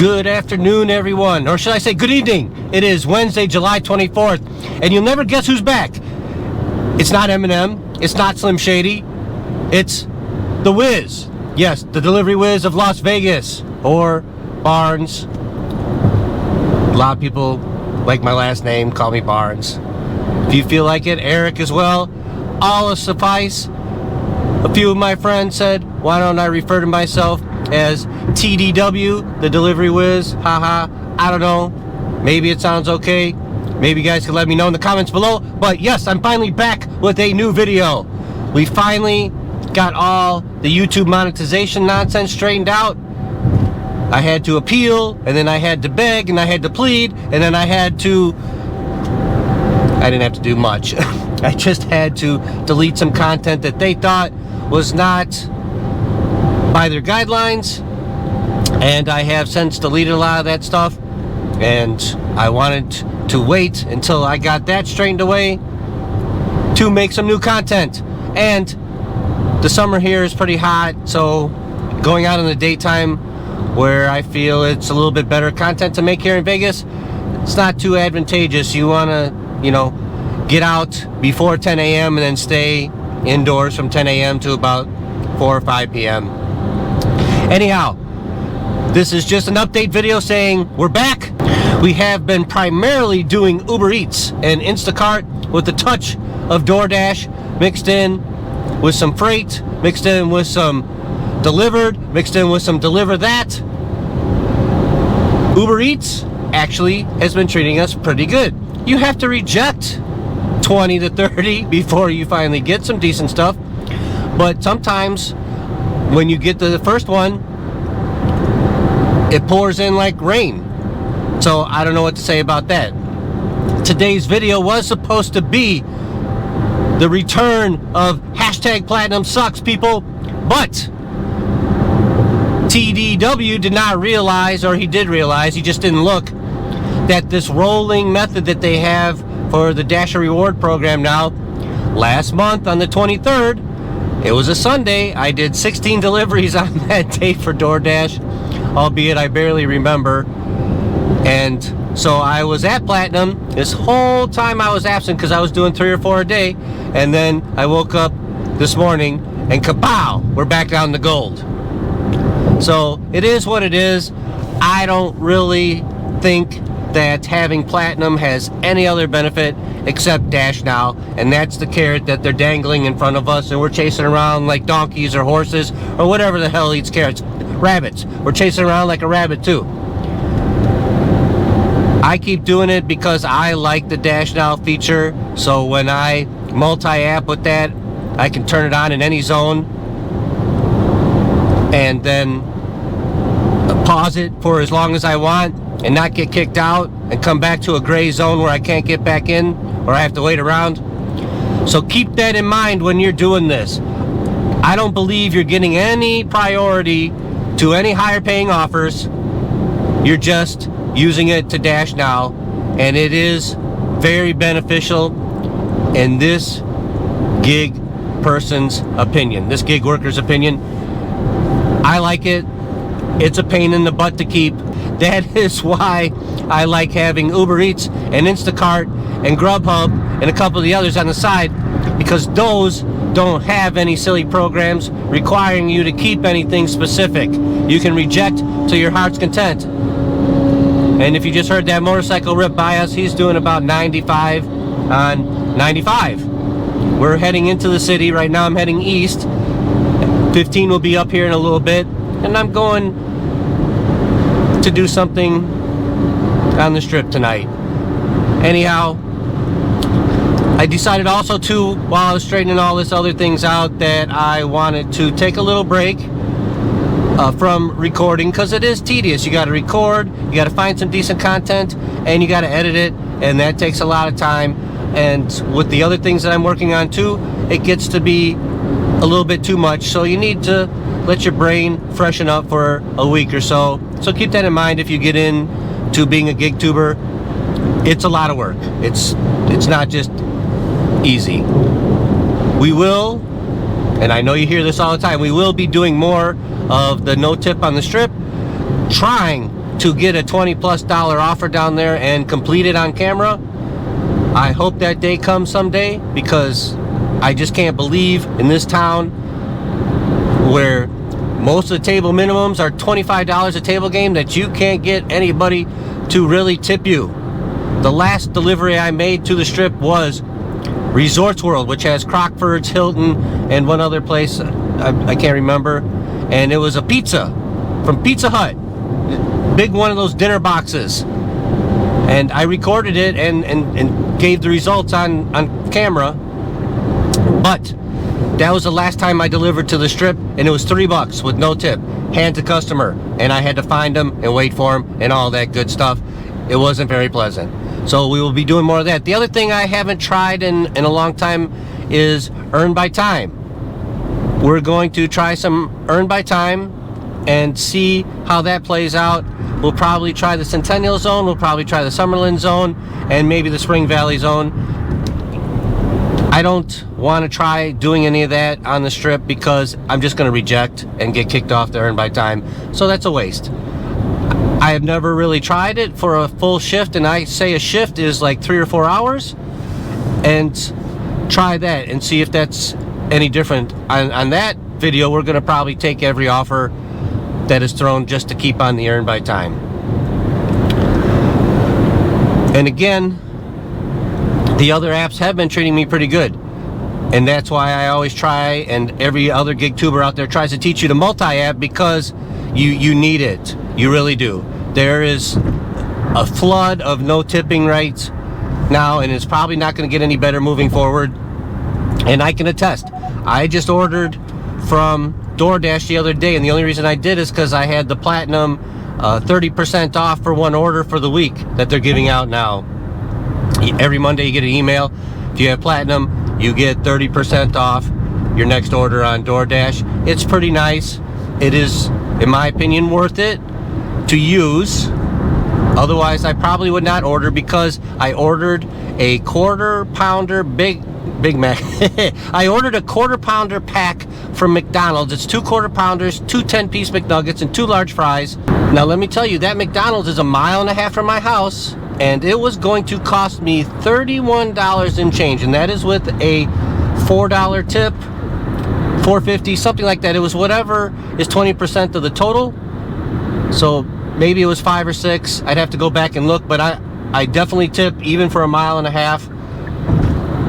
Good afternoon, everyone, or should I say good evening. It is Wednesday, July 24th, and you'll never guess who's back. It's not Eminem, it's not Slim Shady, it's the Wiz. Yes, the delivery Wiz of Las Vegas, or Barnes. A lot of people like my last name, call me Barnes. If you feel like it, Eric as well. All will suffice. A few of my friends said, why don't I refer to myself as TDW, the delivery Wiz? Haha, I don't know. Maybe it sounds okay. Maybe you guys can let me know in the comments below. But yes, I'm finally back with a new video. We finally got all the YouTube monetization nonsense straightened out. I had to appeal, and then I had to beg, and I had to plead, and then I didn't have to do much. I just had to delete some content that they thought was not by their guidelines, and I have since deleted a lot of that stuff, and I wanted to wait until I got that straightened away to make some new content. And the summer here is pretty hot, so going out in the daytime where I feel it's a little bit better content to make here in Vegas, it's not too advantageous. You want to, get out before 10 a.m. and then stay indoors from 10 a.m. to about 4 or 5 p.m. Anyhow, this is just an update video saying we're back. We have been primarily doing UberEats and InstaCart with a touch of DoorDash mixed in with some Frayt, mixed in with some DeliVRD, mixed in with some DeliverThat. UberEats actually has been treating us pretty good. You have to reject 20 to 30 before you finally get some decent stuff, but sometimes when you get to the first one, it pours in like rain. So I don't know what to say about that. Today's video was supposed to be the return of #Platinum sucks, people, but TDW did not realize, or he did realize, he just didn't look, that this rolling method that they have for the Dasher Reward program now, last month on the 23rd, it was a Sunday, I did 16 deliveries on that day for DoorDash, albeit I barely remember. And so I was at Platinum. This whole time I was absent because I was doing 3 or 4 a day, and then I woke up this morning and kapow, we're back down to gold. So it is what it is. I don't really think that having Platinum has any other benefit except Dash Now, and that's the carrot that they're dangling in front of us, and we're chasing around like donkeys or horses or whatever the hell eats carrots. Rabbits. We're chasing around like a rabbit too. I keep doing it because I like the Dash Now feature, so when I multi-app with that, I can turn it on in any zone and then pause it for as long as I want and not get kicked out and come back to a gray zone where I can't get back in or I have to wait around. So keep that in mind when you're doing this. I don't believe you're getting any priority to any higher paying offers. You're just using it to Dash Now, and it is very beneficial in this gig person's opinion, this gig worker's opinion. I like it. It's a pain in the butt to keep. That is why I like having UberEats and InstaCart and Grubhub and a couple of the others on the side, because those don't have any silly programs requiring you to keep anything specific. You can reject to your heart's content. And if you just heard that motorcycle rip by us, he's doing about 95 on 95. We're heading into the city. Right now I'm heading east. 15 will be up here in a little bit, and I'm going to do something on the strip tonight. Anyhow, I decided also to, while I was straightening all this other things out, that I wanted to take a little break from recording, because it is tedious. You got to record, you got to find some decent content, and you got to edit it, and that takes a lot of time. And with the other things that I'm working on too, it gets to be a little bit too much, so you need to let your brain freshen up for a week or so. So keep that in mind if you get into being a gig tuber. It's a lot of work. It's not just easy. We will, and I know you hear this all the time, we will be doing more of the no tip on the strip, trying to get a $20+ offer down there and complete it on camera. I hope that day comes someday, because I just can't believe in this town where most of the table minimums are $25 a table game that you can't get anybody to really tip you. The last delivery I made to the Strip was Resorts World, which has Crockford's, Hilton, and one other place I can't remember, and it was a pizza from Pizza Hut, big one of those dinner boxes, and I recorded it and gave the results on camera. But that was the last time I delivered to the Strip, and it was $3 with no tip, hand to customer, and I had to find them and wait for them and all that good stuff. It wasn't very pleasant. So we will be doing more of that. The other thing I haven't tried in a long time is Earn by Time. We're going to try some Earn by Time and see how that plays out. We'll probably try the Centennial Zone, we'll probably try the Summerlin Zone, and maybe the Spring Valley Zone. I don't want to try doing any of that on the Strip because I'm just going to reject and get kicked off the Earn by Time. So that's a waste. I have never really tried it for a full shift, and I say a shift is like 3 or 4 hours, and try that and see if that's any different. On that video, we're going to probably take every offer that is thrown just to keep on the Earn by Time. And again, the other apps have been treating me pretty good, and that's why I always try, and every other gig tuber out there tries to teach you to multi-app, because you need it. You really do. There is a flood of no tipping right now, and it's probably not going to get any better moving forward. And I can attest, I just ordered from DoorDash the other day, and the only reason I did is because I had the Platinum 30% off for one order for the week that they're giving out now. Every Monday you get an email. If you have Platinum, you get 30% off your next order on DoorDash. It's pretty nice. It is, in my opinion, worth it to use. Otherwise, I probably would not order, because I ordered a quarter pounder Big Mac. I ordered a quarter pounder pack from McDonald's. It's 2 quarter pounders, 2 10-piece McNuggets, and 2 large fries. Now let me tell you, that McDonald's is 1.5 miles from my house, and it was going to cost me $31 in change, and that is with a $4 tip, $4.50, something like that. It was whatever is 20% of the total. So maybe it was 5 or 6. I'd have to go back and look, but I definitely tip even for 1.5 miles.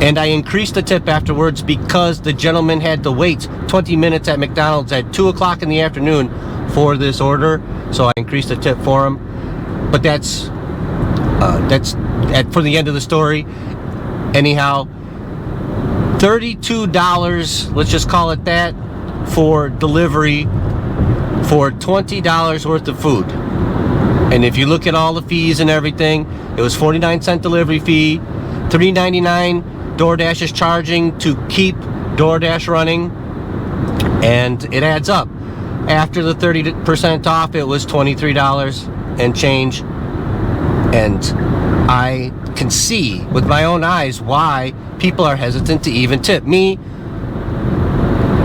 And I increased the tip afterwards because the gentleman had to wait 20 minutes at McDonald's at 2 o'clock in the afternoon for this order. So I increased the tip for him. But that's for the end of the story. Anyhow, $32, let's just call it that, for delivery for $20 worth of food. And if you look at all the fees and everything, it was 49-cent delivery fee, $3.99 DoorDash is charging to keep DoorDash running, and it adds up. After the 30% off, it was $23 and change. And I can see with my own eyes why people are hesitant to even tip me.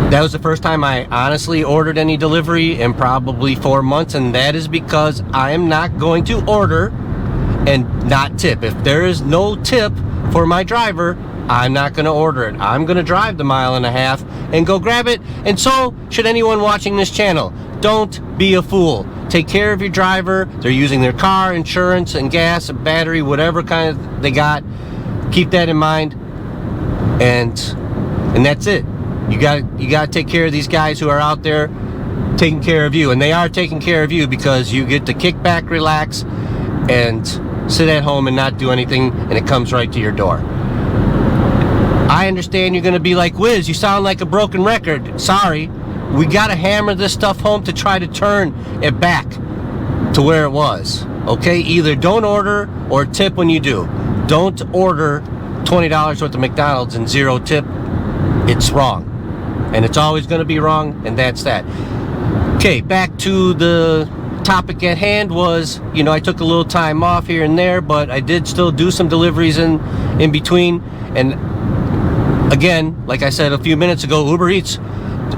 That was the first time I honestly ordered any delivery in probably 4 months, and that is because I am not going to order and not tip. If there is no tip for my driver, I'm not going to order it. I'm going to drive the 1.5 miles and go grab it, and so should anyone watching this channel. Don't be a fool. Take care of your driver. They're using their car, insurance, and gas, and battery, whatever kind of they got. Keep that in mind, and that's it. You got to take care of these guys who are out there taking care of you, and they are taking care of you, because you get to kick back, relax, and sit at home and not do anything, and it comes right to your door. I understand you're going to be like, Wiz, you sound like a broken record. Sorry, we got to hammer this stuff home to try to turn it back to where it was. Okay, either don't order or tip when you do. Don't order $20 worth of McDonald's and 0 tip. It's wrong, and it's always going to be wrong, and that's that. Okay, back to the topic at hand. Was, I took a little time off here and there, but I did still do some deliveries in between. And again, like I said a few minutes ago, UberEats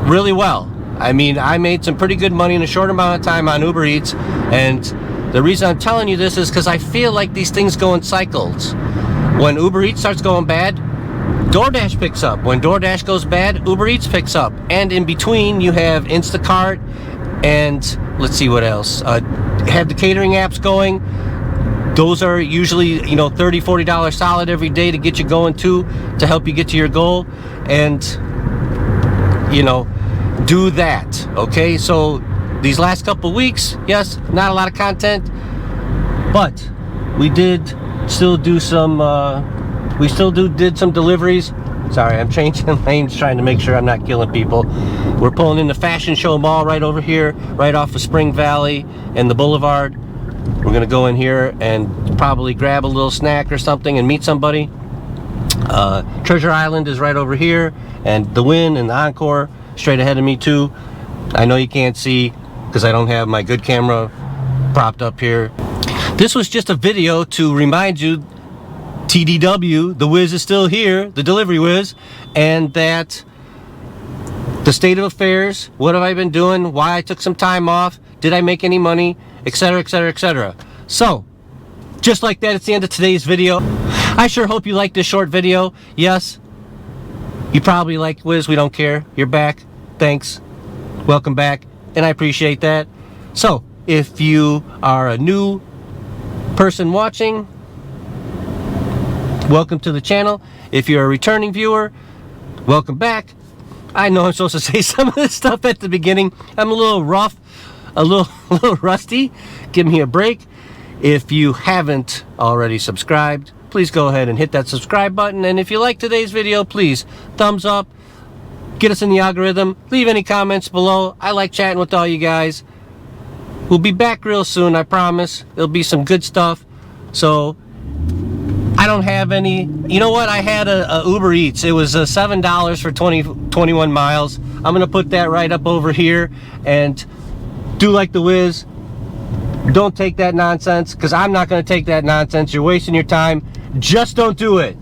really well. I mean, I made some pretty good money in a short amount of time on UberEats, and The reason I'm telling you this is because I feel like these things go in cycles. When Uber Eats starts going bad, DoorDash picks up. When DoorDash goes bad, Uber Eats picks up. And in between, you have InstaCart and let's see what else. Have the catering apps going. Those are usually, you know, $30, $40 solid every day to get you going to help you get to your goal. And, you know, do that, okay? So these last couple weeks, yes, not a lot of content, but we did still do some, did some deliveries. Sorry, I'm changing lanes trying to make sure I'm not killing people. We're pulling in the Fashion Show Mall right over here, right off of Spring Valley and the Boulevard. We're gonna go in here and probably grab a little snack or something and meet somebody. Treasure Island is right over here, and the Wynn and the Encore straight ahead of me too. I know you can't see because I don't have my good camera propped up here. This was just a video to remind you TDW, the Wiz is still here, the Delivery Wiz, and that the state of affairs, what have I been doing, why I took some time off, did I make any money, etc, etc, etc. So, just like that, it's the end of today's video. I sure hope you liked this short video. Yes, you probably like Wiz, we don't care. You're back. Thanks. Welcome back, and I appreciate that. So, if you are a new person watching, welcome to the channel. If you're a returning viewer, welcome back. I know I'm supposed to say some of this stuff at the beginning. I'm a little rough, a little rusty. Give me a break. If you haven't already subscribed, please go ahead and hit that subscribe button. And if you like today's video, please thumbs up. Get us in the algorithm. Leave any comments below. I like chatting with all you guys. We'll be back real soon, I promise. There'll be some good stuff. So I don't have any. You know what? I had a Uber Eats. It was $7 for 21 miles. I'm gonna put that right up over here. And do like the Wiz. Don't take that nonsense, because I'm not gonna take that nonsense. You're wasting your time. Just don't do it.